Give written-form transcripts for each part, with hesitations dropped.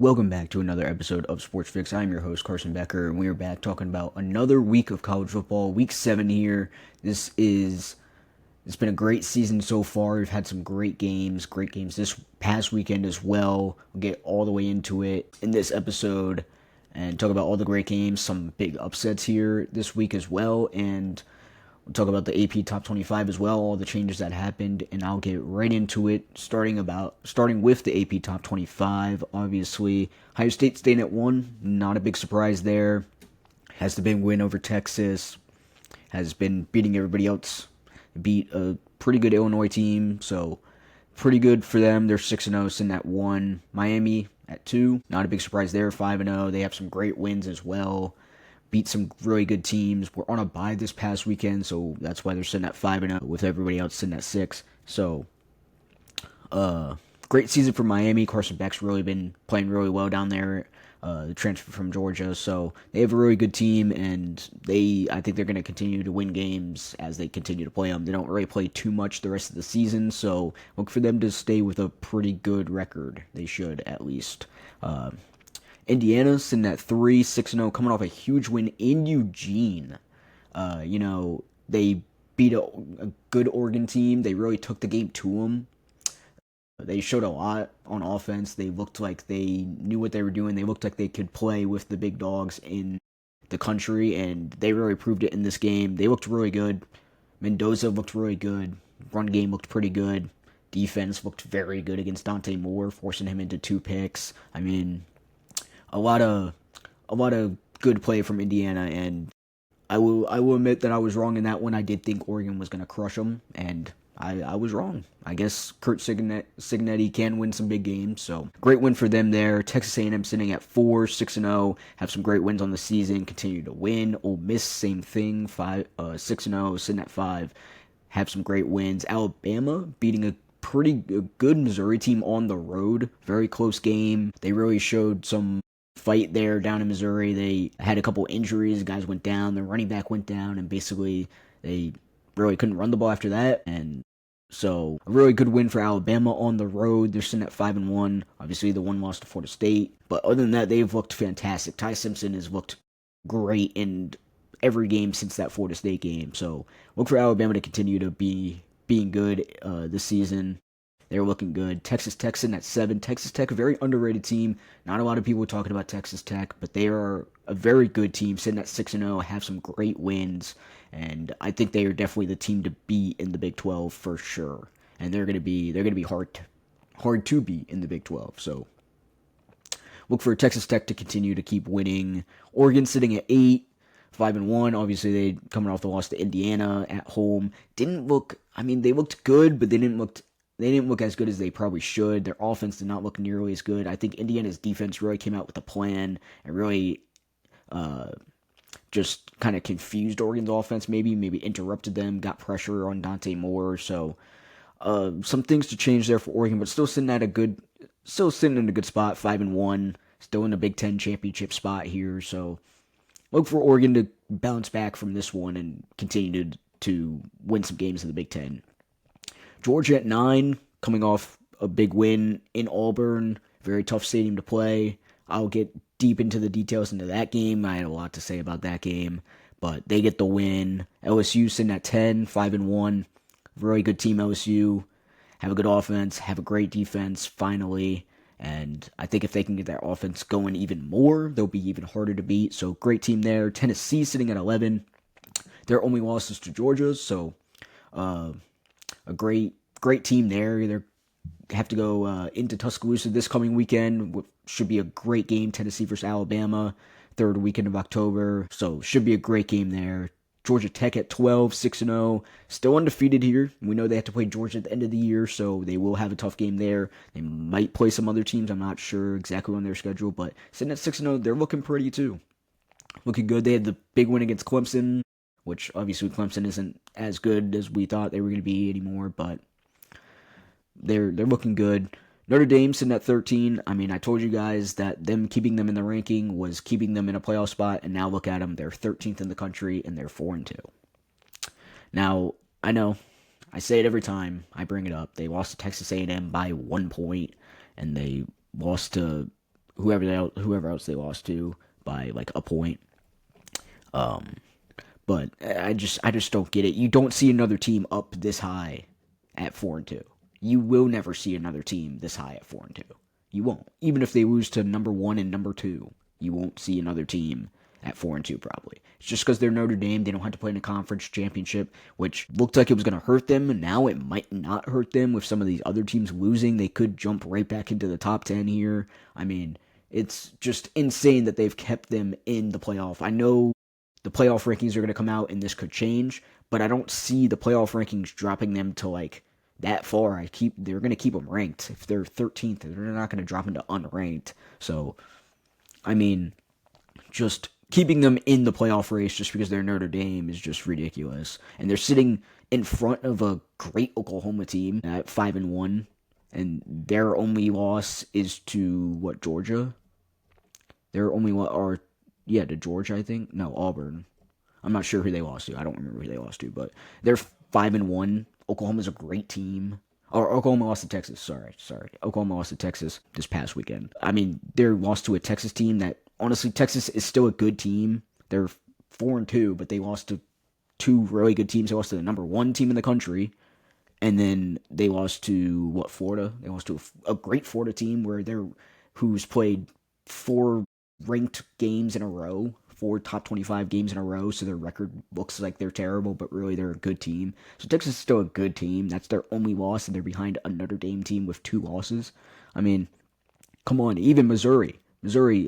Welcome back to another episode of Sports-Fixx. I'm your host, Carson Becker, and we are back talking about another week of college football, week 7 here. It's been a great season so far. We've had some great games this past weekend as well. We'll get all the way into it in this episode and talk about all the great games, some big upsets here this week as well, and we'll talk about the AP Top 25 as well, all the changes that happened, and I'll get right into it, starting with the AP Top 25. Obviously, Ohio State staying at 1, not a big surprise there. Has the big win over Texas, has been beating everybody else. Beat a pretty good Illinois team, so pretty good for them. They're 6-0, sitting at 1. Miami at 2, not a big surprise there, 5-0. They have some great wins as well. Beat some really good teams. We're on a bye this past weekend, so that's why they're sitting at 5-0 with everybody else sitting at 6. So, great season for Miami. Carson Beck's really been playing really well down there. The transfer from Georgia, so they have a really good team, and I think they're going to continue to win games as they continue to play them. They don't really play too much the rest of the season, so look for them to stay with a pretty good record. They should, at least. Indiana sitting at 3, 6-0, coming off a huge win in Eugene. They beat a good Oregon team. They really took the game to them. They showed a lot on offense. They looked like they knew what they were doing. They looked like they could play with the big dogs in the country, and they really proved it in this game. They looked really good. Mendoza looked really good. Run game looked pretty good. Defense looked very good against Dante Moore, forcing him into 2 picks. I mean, a lot of good play from Indiana, and I will admit that I was wrong in that one. I did think Oregon was going to crush them, and I was wrong. I guess Kurt Signetti can win some big games, so great win for them there. Texas A&M sitting at 4, 6-0, have some great wins on the season, continue to win. Ole Miss, same thing, 6-0, sitting at 5, have some great wins. Alabama beating a pretty good Missouri team on the road, very close game. They really showed some fight there down in Missouri. They had a couple injuries, guys went down, their running back went down, and basically they really couldn't run the ball after that. And so a really good win for Alabama on the road. They're sitting at 5-1. Obviously, the one loss to Florida State, but other than that, they've looked fantastic. Ty Simpson has looked great in every game since that Florida State game. So look for Alabama to continue to be being good this season. They're looking good. Texas Tech sitting at 7. Texas Tech, a very underrated team. Not a lot of people talking about Texas Tech, but they are a very good team, sitting at 6-0, have some great wins, and I think they are definitely the team to beat in the Big 12 for sure. And they're gonna be hard to beat in the Big 12. So look for Texas Tech to continue to keep winning. Oregon sitting at 8. 5-1. Obviously, they coming off the loss to Indiana at home. Didn't look. I mean, they looked good, but they didn't look as good as they probably should. Their offense did not look nearly as good. I think Indiana's defense really came out with a plan and really just kind of confused Oregon's offense, maybe interrupted them, got pressure on Dante Moore. So some things to change there for Oregon, but still sitting in a good spot, 5-1, still in the Big Ten championship spot here. So look for Oregon to bounce back from this one and continue to win some games in the Big Ten. Georgia at 9, coming off a big win in Auburn. Very tough stadium to play. I'll get deep into the details into that game. I had a lot to say about that game, but they get the win. LSU sitting at 10, 5-1. Very good team, LSU. Have a good offense, have a great defense, finally. And I think if they can get that offense going even more, they'll be even harder to beat. So great team there. Tennessee sitting at 11. Their only losses to Georgia, so a great team there. They have to go into Tuscaloosa this coming weekend. Should be a great game. Tennessee versus Alabama, third weekend of October. So should be a great game there. Georgia Tech at 12, 6-0. Still undefeated here. We know they have to play Georgia at the end of the year, so they will have a tough game there. They might play some other teams. I'm not sure exactly on their schedule, but sitting at 6-0, they're looking pretty too. Looking good. They had the big win against Clemson, which obviously Clemson isn't as good as we thought they were going to be anymore, but they're looking good. Notre Dame sitting at 13. I mean, I told you guys that them keeping them in the ranking was keeping them in a playoff spot, and now look at them. They're 13th in the country, and they're 4-2. Now, I know, I say it every time I bring it up. They lost to Texas A&M by 1 point, and they lost to whoever else they lost to by like a point. Um, but I just don't get it. You don't see another team up this high at 4-2. You will never see another team this high at 4-2. You won't. Even if they lose to number one and number two, you won't see another team at 4-2 probably. It's just because they're Notre Dame. They don't have to play in a conference championship, which looked like it was going to hurt them, and now it might not hurt them with some of these other teams losing. They could jump right back into the top 10 here. I mean, it's just insane that they've kept them in the playoff. I know the playoff rankings are going to come out and this could change, but I don't see the playoff rankings dropping them to like that far. They're going to keep them ranked. If they're 13th, they're not going to drop into unranked. So, I mean, just keeping them in the playoff race just because they're Notre Dame is just ridiculous. And they're sitting in front of a great Oklahoma team at 5-1, and their only loss is to what, Georgia? Their only or yeah, to Georgia, I think. No, Auburn. I'm not sure who they lost to. I don't remember who they lost to, but they're 5-1. Oklahoma's a great team. Or Oklahoma lost to Texas. Sorry. Oklahoma lost to Texas this past weekend. I mean, they're lost to a Texas team that honestly, Texas is still a good team. They're 4-2, but they lost to two really good teams. They lost to the number one team in the country, and then they lost to what, Florida? They lost to a great Florida team who's played four ranked games in a row, four top 25 games in a row, so their record looks like they're terrible, but really they're a good team. So Texas is still a good team. That's their only loss, and they're behind a Notre Dame team with two losses. I mean, come on, even Missouri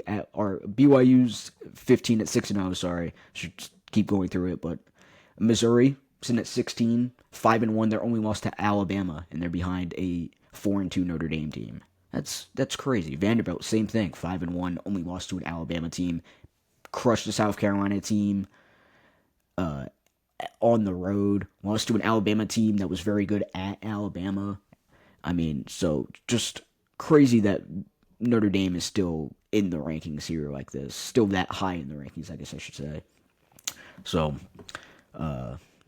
at our BYU's 15 at 6-0. Sorry, should keep going through it, but Missouri sitting at 16, 5-1. They're only lost to Alabama, and they're behind a 4-2 Notre Dame team. That's crazy. Vanderbilt, same thing, 5-1, only lost to an Alabama team. Crushed the South Carolina team uh, on the road. Lost to an Alabama team that was very good at Alabama. I mean, so just crazy that Notre Dame is still in the rankings here like this. Still that high in the rankings, I guess I should say. So,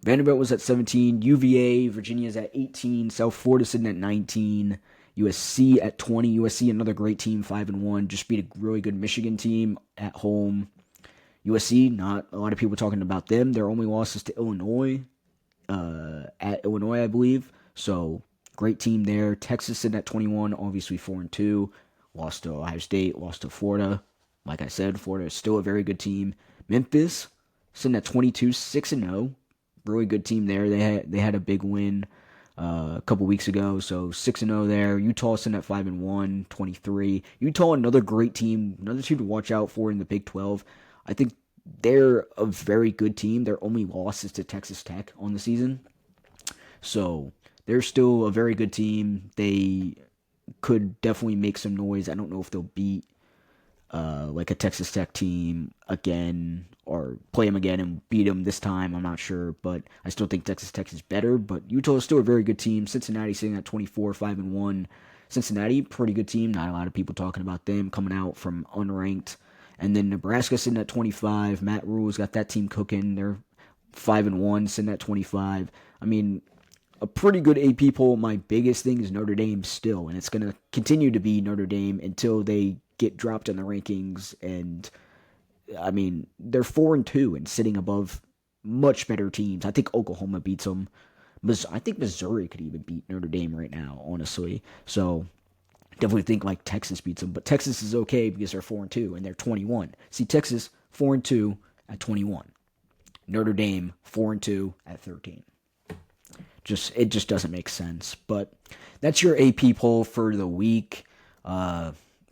Vanderbilt was at 17. UVA, Virginia's at 18. South Florida sitting at 19. USC at 20. USC, another great team, 5-1. Just beat a really good Michigan team at home. USC, not a lot of people talking about them. Their only loss is to Illinois, at Illinois, I believe. So, great team there. Texas sitting at 21, obviously 4-2. Lost to Ohio State, lost to Florida. Like I said, Florida is still a very good team. Memphis sitting at 22, 6-0. Really good team there. They had a big win a couple weeks ago, so 6-0 there. Utah sitting at 5-1, 23. Utah, another great team, another team to watch out for in the Big 12. I think they're a very good team. Their only loss is to Texas Tech on the season. So they're still a very good team. They could definitely make some noise. I don't know if they'll beat like a Texas Tech team again or play them again and beat them this time. I'm not sure, but I still think Texas Tech is better. But Utah is still a very good team. Cincinnati sitting at 24, 5-1. Cincinnati, pretty good team. Not a lot of people talking about them coming out from unranked. And then Nebraska sitting at 25. Matt Rule's got that team cooking. They're 5-1, sitting at 25. I mean, a pretty good AP poll. My biggest thing is Notre Dame still, and it's going to continue to be Notre Dame until they get dropped in the rankings. And I mean, they're 4-2 and sitting above much better teams. I think Oklahoma beats them. I think Missouri could even beat Notre Dame right now, honestly. So definitely think like Texas beats them, but Texas is okay because they're 4-2 and they're 21. See, Texas 4-2 at 21. Notre Dame 4-2 at 13. It just doesn't make sense. But that's your AP poll for the week.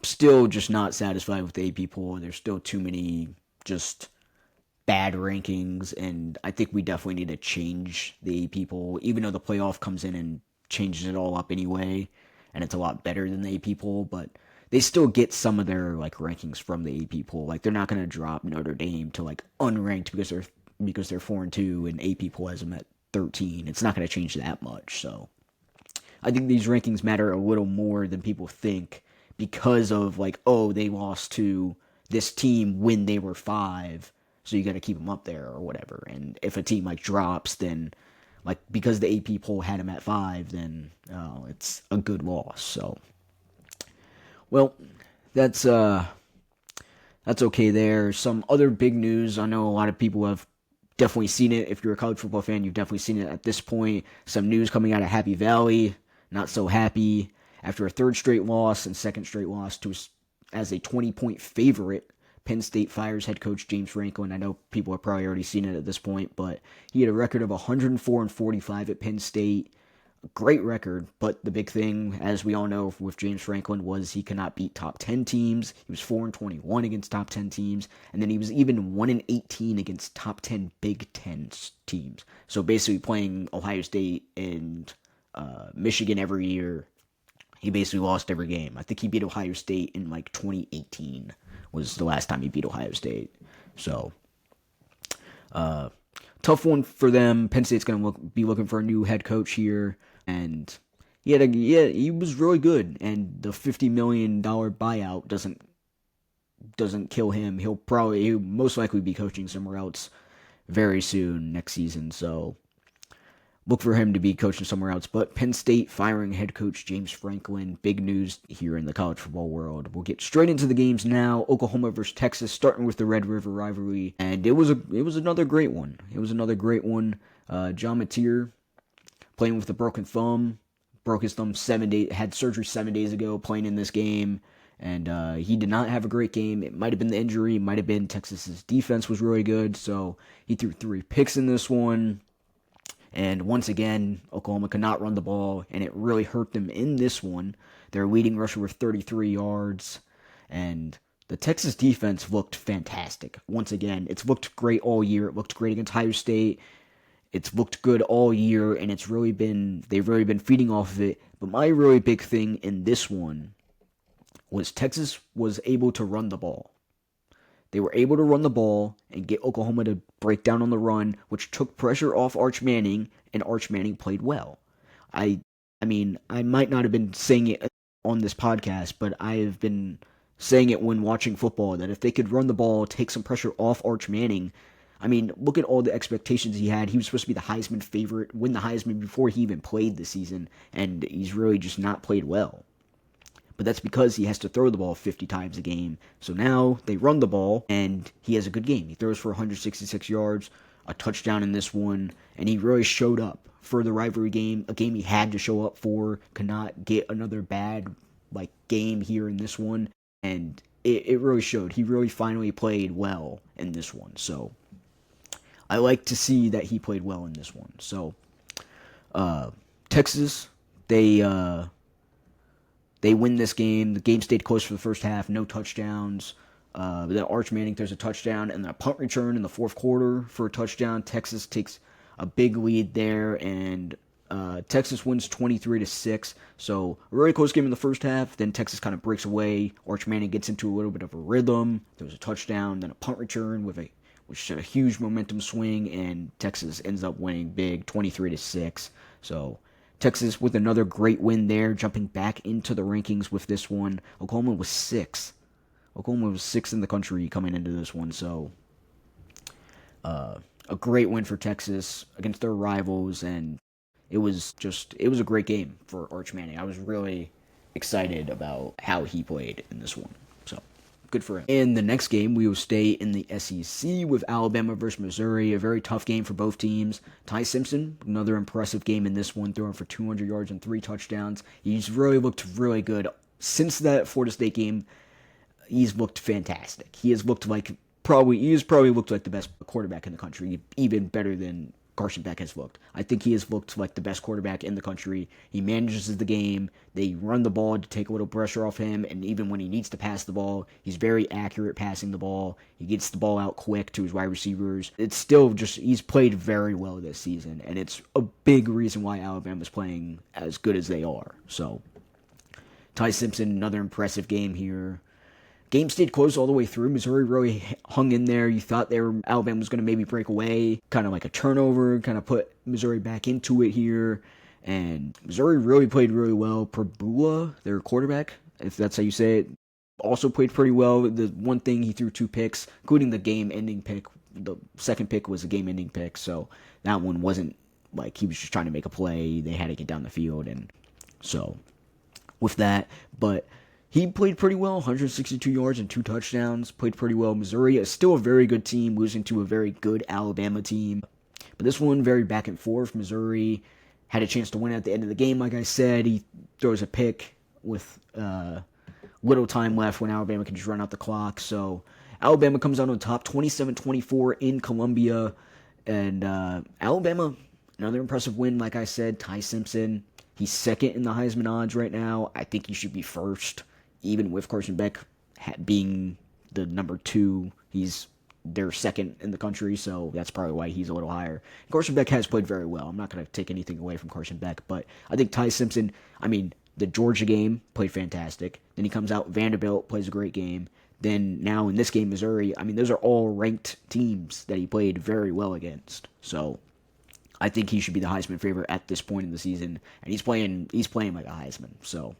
Still just not satisfied with the AP poll. There's still too many just bad rankings, and I think we definitely need to change the AP poll, even though the playoff comes in and changes it all up anyway, and it's a lot better than the AP poll, but they still get some of their like rankings from the AP poll. Like they're not gonna drop Notre Dame to like unranked because they're 4-2 and AP poll has them at 13. It's not gonna change that much. So I think these rankings matter a little more than people think because of like, oh, they lost to this team when they were 5, so you got to keep them up there or whatever. And if a team like drops, then like because the AP poll had them at 5, then it's a good loss. So, well, that's uh that's okay there. Some other big news. I know a lot of people have definitely seen it. If you're a college football fan, you've definitely seen it at this point. Some news coming out of Happy Valley. Not so happy after a third straight loss and second straight loss to as a 20-point favorite. Penn State fires head coach James Franklin. I know people have probably already seen it at this point, but he had a record of 104-45 at Penn State. Great record, but the big thing, as we all know with James Franklin, was he cannot beat top 10 teams. He was 4-21 against top 10 teams, and then he was even 1-18 against top 10 Big Ten teams. So basically playing Ohio State and Michigan every year, he basically lost every game. I think he beat Ohio State in like 2018 was the last time he beat Ohio State. So tough one for them. Penn State's going to be looking for a new head coach here, and he was really good. And the $50 million buyout doesn't kill him. He'll most likely be coaching somewhere else very soon next season. So look for him to be coaching somewhere else. But Penn State firing head coach James Franklin, big news here in the college football world. We'll get straight into the games now. Oklahoma versus Texas, starting with the Red River rivalry, and it was another great one. John Mateer playing with a broken thumb, broke his thumb had surgery 7 days ago, playing in this game. And he did not have a great game. It might have been the injury, might have been Texas's defense was really good. So he threw 3 picks in this one. And once again, Oklahoma could not run the ball, and it really hurt them in this one. Their leading rusher with 33 yards, and the Texas defense looked fantastic. Once again, it's looked great all year. It looked great against Ohio State. It's looked good all year, and they've really been feeding off of it. But my really big thing in this one was Texas was able to run the ball. They were able to run the ball and get Oklahoma to break down on the run, which took pressure off Arch Manning, and Arch Manning played well. I mean, I might not have been saying it on this podcast, but I have been saying it when watching football, that if they could run the ball, take some pressure off Arch Manning, I mean, look at all the expectations he had. He was supposed to be the Heisman favorite, win the Heisman before he even played this season, and he's really just not played well. But that's because he has to throw the ball 50 times a game. So now they run the ball, and he has a good game. He throws for 166 yards, a touchdown in this one, and he really showed up for the rivalry game, a game he had to show up for, could not get another bad game here in this one, and it really showed. He really finally played well in this one. So I like to see that he played well in this one. So Texas, they win this game. The game stayed close for the first half. No touchdowns. Then Arch Manning throws a touchdown, and then a punt return in the fourth quarter for a touchdown. Texas takes a big lead there, and Texas wins 23-6. So a really close game in the first half. Then Texas kind of breaks away. Arch Manning gets into a little bit of a rhythm. There was a touchdown, then a punt return which had a huge momentum swing, and Texas ends up winning big, 23-6. So Texas with another great win there, jumping back into the rankings with this one. Oklahoma was 6. Oklahoma was 6 in the country coming into this one, so a great win for Texas against their rivals, and it was a great game for Arch Manning. I was really excited about how he played in this one, so good for him. In the next game, we will stay in the SEC with Alabama versus Missouri, a very tough game for both teams. Ty Simpson, another impressive game in this one, throwing for 200 yards and 3 touchdowns. He's really looked really good. Since that Florida State game, he's looked fantastic. He has probably looked like the best quarterback in the country, even better than Carson Beck has looked. I think he has looked like the best quarterback in the country. He manages the game. They run the ball to take a little pressure off him, and even when he needs to pass the ball, he's very accurate passing the ball. He gets the ball out quick to his wide receivers. It's still he's played very well this season, and it's a big reason why Alabama's playing as good as they are. So, Ty Simpson, another impressive game here. Game stayed close all the way through. Missouri really hung in there. You thought Alabama was going to maybe break away. Kind of like a turnover, kind of put Missouri back into it here. And Missouri really played really well. Pabula, their quarterback, if that's how you say it, also played pretty well. The one thing, he threw 2 picks, including the game-ending pick. The second pick was a game-ending pick, so that one wasn't like he was just trying to make a play. They had to get down the field, and so with that, but he played pretty well, 162 yards and 2 touchdowns, played pretty well. Missouri is still a very good team, losing to a very good Alabama team. But this one, very back and forth. Missouri had a chance to win at the end of the game, like I said. He throws a pick with little time left when Alabama can just run out the clock. So Alabama comes out on top, 27-24 in Columbia. And Alabama, another impressive win, like I said. Ty Simpson, he's second in the Heisman odds right now. I think he should be first, even with Carson Beck being the number 2. He's their second in the country, so that's probably why he's a little higher. Carson Beck has played very well. I'm not going to take anything away from Carson Beck, but I think Ty Simpson, the Georgia game, played fantastic. Then he comes out, Vanderbilt plays a great game. Then now in this game, Missouri, those are all ranked teams that he played very well against. So I think he should be the Heisman favorite at this point in the season, and he's playing like a Heisman. So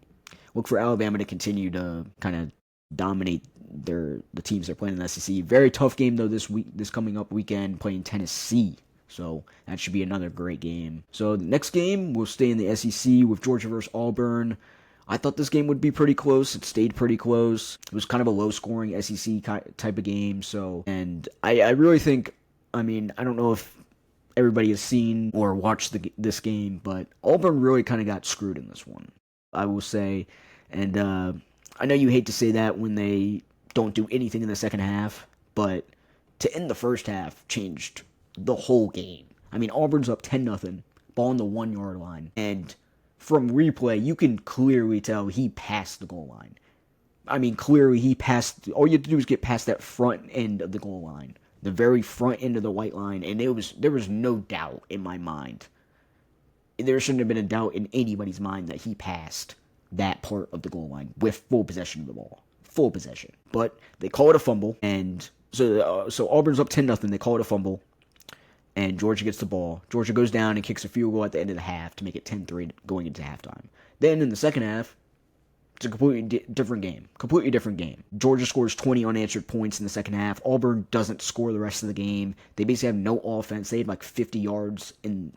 look for Alabama to continue to kind of dominate the teams they're playing in the SEC. Very tough game though this coming up weekend, playing Tennessee. So that should be another great game. So the next game, we'll stay in the SEC with Georgia versus Auburn. I thought this game would be pretty close. It stayed pretty close. It was kind of a low-scoring SEC type of game. So, and I really think, I don't know if everybody has seen or watched this game, but Auburn really kind of got screwed in this one, I will say. And I know you hate to say that when they don't do anything in the second half, but to end the first half changed the whole game. Auburn's up 10-0, ball on the 1-yard line, and from replay, you can clearly tell he passed the goal line. Clearly he passed. All you have to do is get past that front end of the goal line, the very front end of the white line, and there was no doubt in my mind. There shouldn't have been a doubt in anybody's mind that he passed that part of the goal line with full possession of the ball. Full possession. But they call it a fumble, and so Auburn's up 10-0. They call it a fumble, and Georgia gets the ball. Georgia goes down and kicks a field goal at the end of the half to make it 10-3 going into halftime. Then in the second half, it's a completely different game. Completely different game. Georgia scores 20 unanswered points in the second half. Auburn doesn't score the rest of the game. They basically have no offense. They had 50 yards in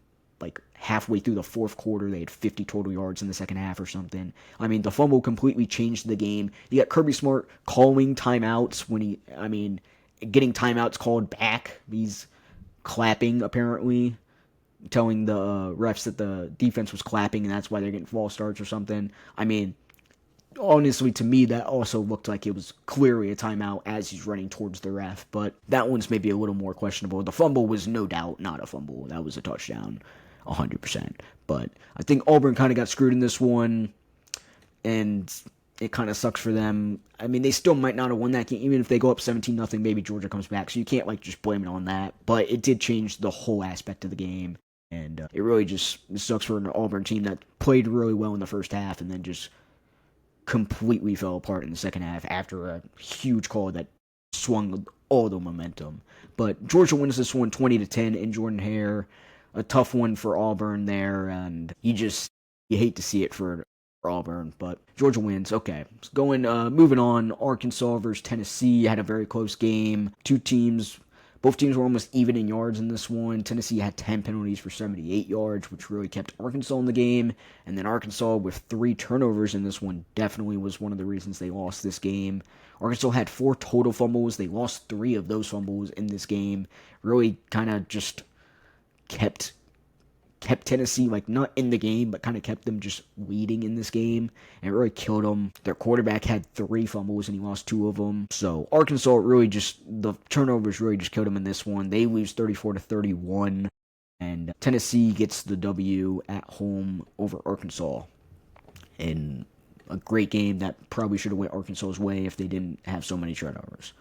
halfway through the fourth quarter. They had 50 total yards in the second half or something. The fumble completely changed the game. You got Kirby Smart calling timeouts when getting timeouts called back. He's clapping, apparently, telling the refs that the defense was clapping and that's why they're getting false starts or something. Honestly, to me, that also looked like it was clearly a timeout as he's running towards the ref, but that one's maybe a little more questionable. The fumble was no doubt not a fumble. That was a touchdown, 100%. But I think Auburn kind of got screwed in this one, and it kind of sucks for them. They still might not have won that game. Even if they go up 17-0, maybe Georgia comes back. So you can't just blame it on that. But it did change the whole aspect of the game. And it really just sucks for an Auburn team that played really well in the first half and then just completely fell apart in the second half after a huge call that swung all the momentum. But Georgia wins this one 20-10 in Jordan Hare. A tough one for Auburn there. And you hate to see it for Auburn, but Georgia wins. Okay, moving on. Arkansas versus Tennessee had a very close game. Both teams were almost even in yards in this one. Tennessee had 10 penalties for 78 yards, which really kept Arkansas in the game. And then Arkansas, with 3 turnovers in this one, definitely was one of the reasons they lost this game. Arkansas had 4 total fumbles. They lost 3 of those fumbles in this game. Really kind of just kept Tennessee, not in the game, but kind of kept them just leading in this game, and it really killed them. Their quarterback had 3 fumbles, and he lost 2 of them. So Arkansas the turnovers really just killed them in this one. They lose 34-31, and Tennessee gets the W at home over Arkansas in a great game that probably should have went Arkansas's way if they didn't have so many turnovers.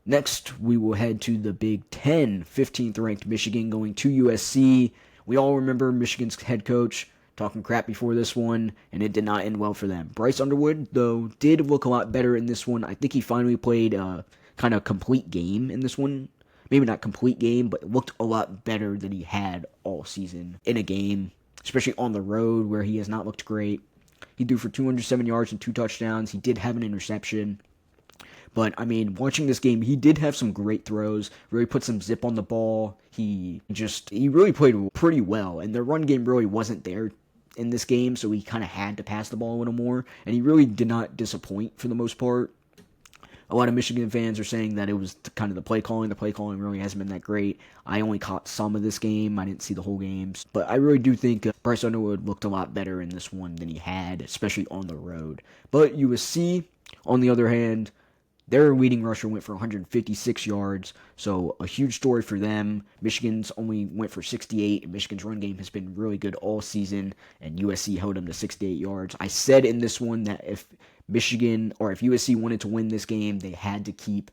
Next, we will head to the Big Ten. 15th ranked Michigan going to USC. We all remember Michigan's head coach talking crap before this one, and it did not end well for them. Bryce Underwood, though, did look a lot better in this one. I think he finally played a kind of complete game in this one. Maybe not complete game, but looked a lot better than he had all season in a game, especially on the road where he has not looked great. He threw for 207 yards and 2 touchdowns. He did have an interception. But, watching this game, he did have some great throws, really put some zip on the ball. He really played pretty well, and the run game really wasn't there in this game, so he kind of had to pass the ball a little more, and he really did not disappoint for the most part. A lot of Michigan fans are saying that it was kind of the play calling. The play calling really hasn't been that great. I only caught some of this game. I didn't see the whole games. But I really do think Bryce Underwood looked a lot better in this one than he had, especially on the road. But USC, on the other hand, their leading rusher went for 156 yards, so a huge story for them. Michigan's only went for 68, and Michigan's run game has been really good all season, and USC held them to 68 yards. I said in this one that if USC wanted to win this game, they had to keep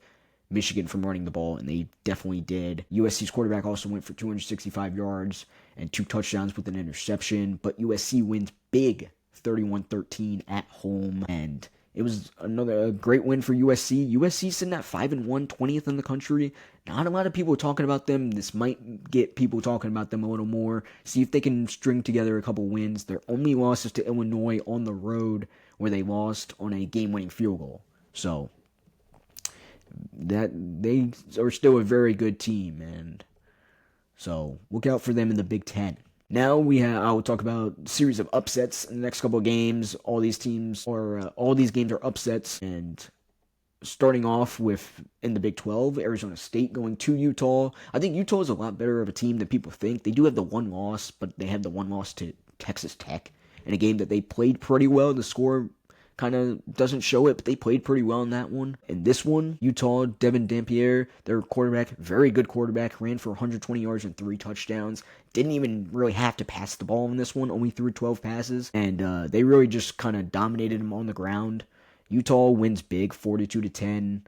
Michigan from running the ball, and they definitely did. USC's quarterback also went for 265 yards and 2 touchdowns with an interception, but USC wins big, 31-13 at home, and it was a great win for USC. USC sitting at 5-1, 20th in the country. Not a lot of people talking about them. This might get people talking about them a little more. See if they can string together a couple wins. Their only loss is to Illinois on the road, where they lost on a game-winning field goal. So that they are still a very good team, and so look out for them in the Big Ten. Now I will talk about a series of upsets in the next couple of games. All these games are upsets, and starting off with in the Big 12, Arizona State going to Utah. I think Utah is a lot better of a team than people think. They do have the one loss, but they had the one loss to Texas Tech in a game that they played pretty well. The score kind of doesn't show it, but they played pretty well in that one. In this one, Utah, Devin Dampier, their quarterback, very good quarterback, ran for 120 yards and 3 touchdowns. Didn't even really have to pass the ball in this one, only threw 12 passes, and they really just kind of dominated him on the ground. Utah wins big, 42-10,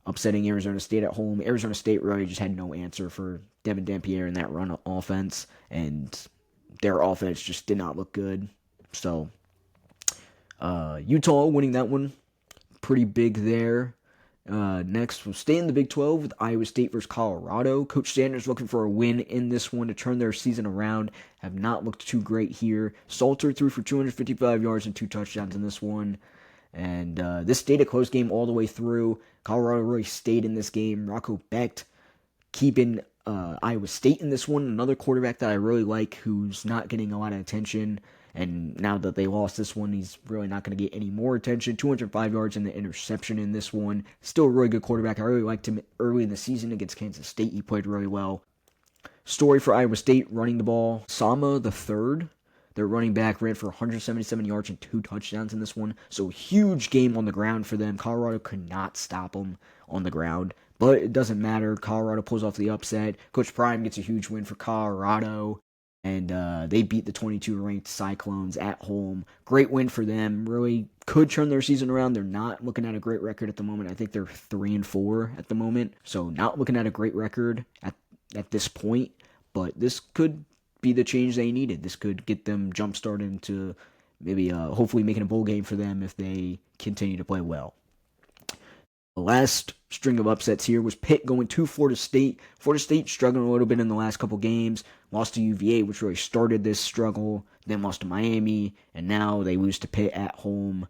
upsetting Arizona State at home. Arizona State really just had no answer for Devin Dampier in that run offense, and their offense just did not look good. So Utah winning that one, pretty big there. Next, we'll stay in the Big 12 with Iowa State versus Colorado. Coach Sanders looking for a win in this one to turn their season around. Have not looked too great here. Salter threw for 255 yards and 2 touchdowns in this one. And this stayed a close game all the way through. Colorado really stayed in this game. Rocco Becht keeping Iowa State in this one. Another quarterback that I really like who's not getting a lot of attention. And now that they lost this one, he's really not going to get any more attention. 205 yards and the interception in this one. Still a really good quarterback. I really liked him early in the season against Kansas State. He played really well. Story for Iowa State, running the ball. Sama the third, their running back, ran for 177 yards and 2 touchdowns in this one. So huge game on the ground for them. Colorado could not stop them on the ground. But it doesn't matter. Colorado pulls off the upset. Coach Prime gets a huge win for Colorado. And they beat the 22-ranked Cyclones at home. Great win for them. Really could turn their season around. They're not looking at a great record at the moment. I think they're 3-4 at the moment. So not looking at a great record at this point. But this could be the change they needed. This could get them jump-started into maybe hopefully making a bowl game for them if they continue to play well. The last string of upsets here was Pitt going to Florida State. Florida State struggling a little bit in the last couple games. Lost to UVA, which really started this struggle. Then lost to Miami, and now they lose to Pitt at home.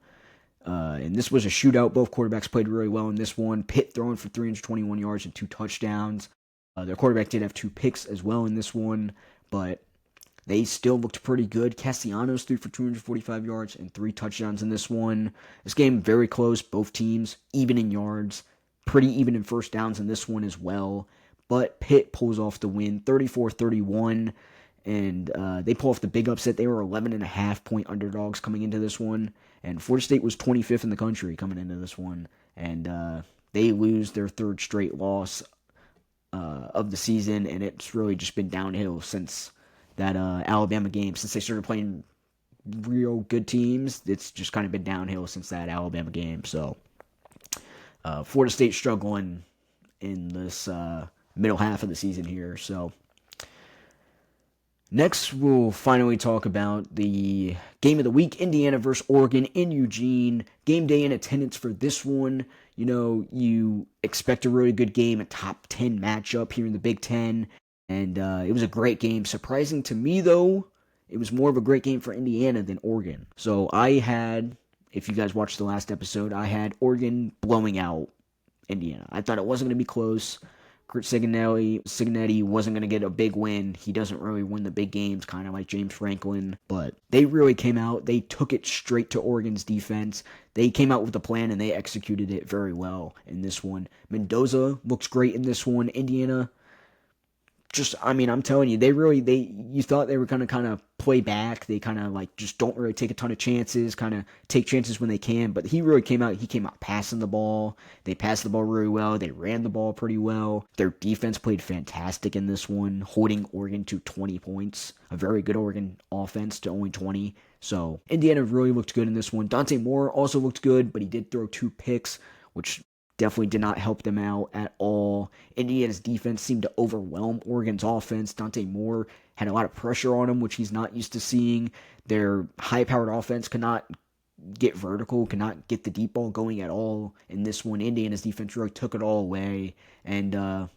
And this was a shootout. Both quarterbacks played really well in this one. Pitt throwing for 321 yards and 2 touchdowns. Their quarterback did have 2 picks as well in this one, but they still looked pretty good. Castellanos threw for 245 yards and 3 touchdowns in this one. This game very close. Both teams even in yards. Pretty even in first downs in this one as well. But Pitt pulls off the win, 34-31. And they pull off the big upset. They were 11.5-point underdogs coming into this one. And Florida State was 25th in the country coming into this one. And they lose their 3rd straight loss of the season. And it's really just been downhill since that Alabama game. Since they started playing real good teams, it's just kind of been downhill since that Alabama game. So Florida State struggling in this middle half of the season here. So next, we'll finally talk about the game of the week, Indiana versus Oregon in Eugene. Game day in attendance for this one. You know, you expect a really good game, a top 10 matchup here in the Big Ten. And it was a great game. Surprising to me, though, it was more of a great game for Indiana than Oregon. So I had, if you guys watched the last episode, I had Oregon blowing out Indiana. I thought it wasn't going to be close. Cincinnati wasn't going to get a big win. He doesn't really win the big games, kind of like James Franklin. But they really came out. They took it straight to Oregon's defense. They came out with a plan, and they executed it very well in this one. Mendoza looks great in this one. Indiana, I'm telling you, you thought they were going to kind of play back. They kind of like just don't really take a ton of chances, kind of take chances when they can. But he came out passing the ball. They passed the ball really well. They ran the ball pretty well. Their defense played fantastic in this one, holding Oregon to 20 points. A very good Oregon offense to only 20. So Indiana really looked good in this one. Dante Moore also looked good, but he did throw 2 picks, which definitely did not help them out at all. Indiana's defense seemed to overwhelm Oregon's offense. Dante Moore had a lot of pressure on him, which he's not used to seeing. Their high-powered offense could not get vertical, could not get the deep ball going at all. In this one, Indiana's defense really took it all away. And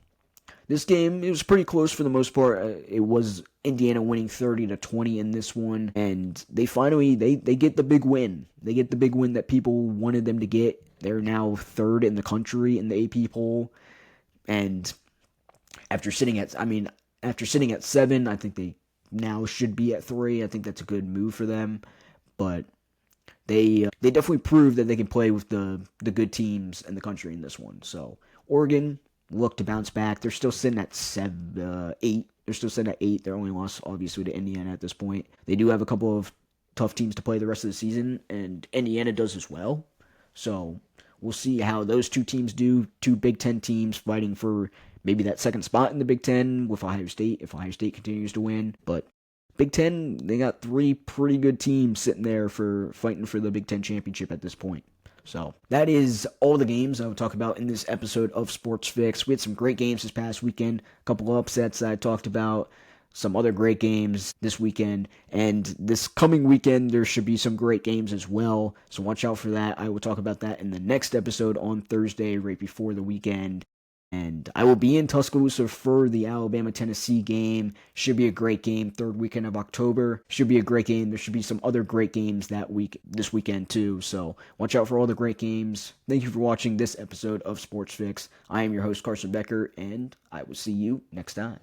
this game, it was pretty close for the most part. It was Indiana winning 30-20 in this one, and they finally they get the big win. They get the big win that people wanted them to get. They're now 3rd in the country in the AP poll, and after sitting at 7, I think they now should be at 3. I think that's a good move for them, but they definitely proved that they can play with the good teams in the country in this one. So Oregon look to bounce back. They're still sitting at 8. They're still sitting at 8. Their only loss, obviously, to Indiana at this point. They do have a couple of tough teams to play the rest of the season, and Indiana does as well. So we'll see how those 2 teams do. 2 Big Ten teams fighting for maybe that second spot in the Big Ten with Ohio State, if Ohio State continues to win. But Big Ten, they got 3 pretty good teams sitting there for fighting for the Big Ten championship at this point. So that is all the games I will talk about in this episode of Sports-Fixx. We had some great games this past weekend, a couple of upsets that I talked about, some other great games this weekend, and this coming weekend there should be some great games as well, so watch out for that. I will talk about that in the next episode on Thursday, right before the weekend. And I will be in Tuscaloosa for the Alabama-Tennessee game. Should be a great game. 3rd weekend of October. Should be a great game. There should be some other great games this weekend too. So watch out for all the great games. Thank you for watching this episode of Sports-Fixx. I am your host, Carson Becker, and I will see you next time.